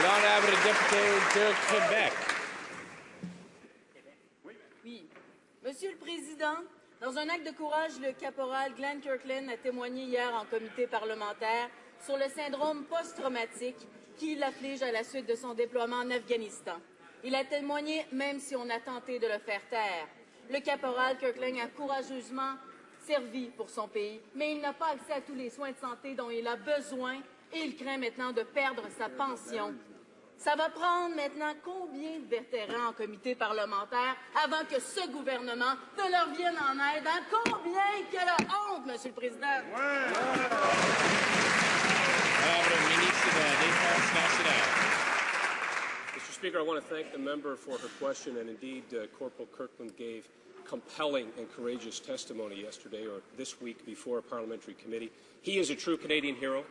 L'honorable député de Québec. Oui. Monsieur le Président, dans un acte de courage, le caporal Kirkland a témoigné hier en comité parlementaire sur le syndrome post-traumatique qui l'afflige à la suite de son déploiement en Afghanistan. Il a témoigné même si on a tenté de le faire taire. Le caporal Kirkland a courageusement servi pour son pays, mais il n'a pas accès à tous les soins de santé dont il a besoin et il craint maintenant de perdre sa pension. Ça va prendre maintenant combien de vétérans en comité parlementaire avant que ce gouvernement ne leur vienne en aide? Combien? Quelle honte, Monsieur le Président! Ministre de la Défense nationale. Mr. Speaker, I want to thank the member for her question, and indeed, Corporal Kirkland gave compelling and courageous testimony yesterday or this week before a parliamentary committee. He is a true Canadian hero.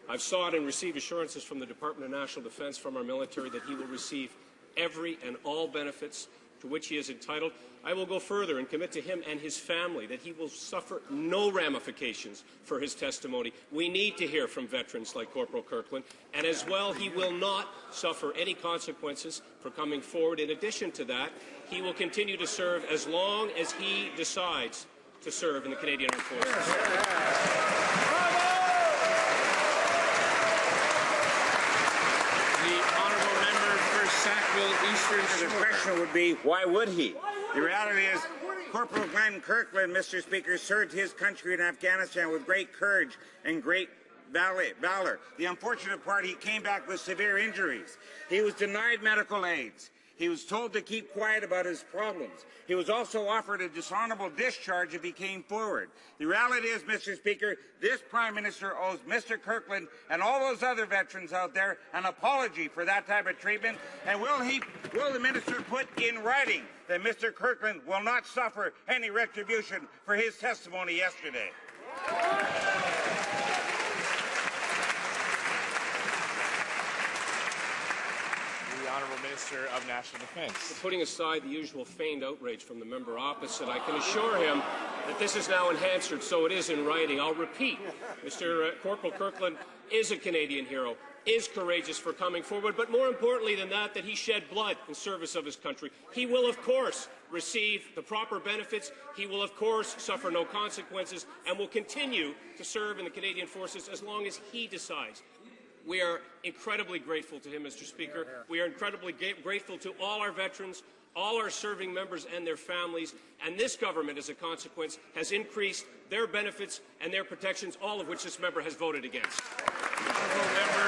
I've sought and received assurances from the Department of National Defence, from our military, that he will receive every and all benefits to which he is entitled. I will go further and commit to him and his family that he will suffer no ramifications for his testimony. We need to hear from veterans like Corporal Kirkland, and as well, he will not suffer any consequences for coming forward. In addition to that, he will continue to serve as long as he decides to serve in the Canadian Armed Forces. The question would be, why would he? The reality is, Corporal Kirkland, Mr. Speaker, served his country in Afghanistan with great courage and great valor. The unfortunate part, he came back with severe injuries. He was denied medical aids. He was told to keep quiet about his problems. He was also offered a dishonorable discharge if he came forward. The reality is, Mr. Speaker, this Prime Minister owes Mr. Kirkland and all those other veterans out there an apology for that type of treatment. And will the Minister put in writing that Mr. Kirkland will not suffer any retribution for his testimony yesterday? Honourable Minister of National Defence. Putting aside the usual feigned outrage from the member opposite, I can assure him that this is now enhanced, so it is in writing. I'll repeat, Mr. Corporal Kirkland is a Canadian hero, is courageous for coming forward, but more importantly than that he shed blood in service of his country. He will, of course, receive the proper benefits. He will, of course, suffer no consequences and will continue to serve in the Canadian Forces as long as he decides. We are incredibly grateful to him, Mr. Speaker. We are incredibly grateful to all our veterans, all our serving members and their families, and this government, as a consequence, has increased their benefits and their protections, all of which this member has voted against. Honourable member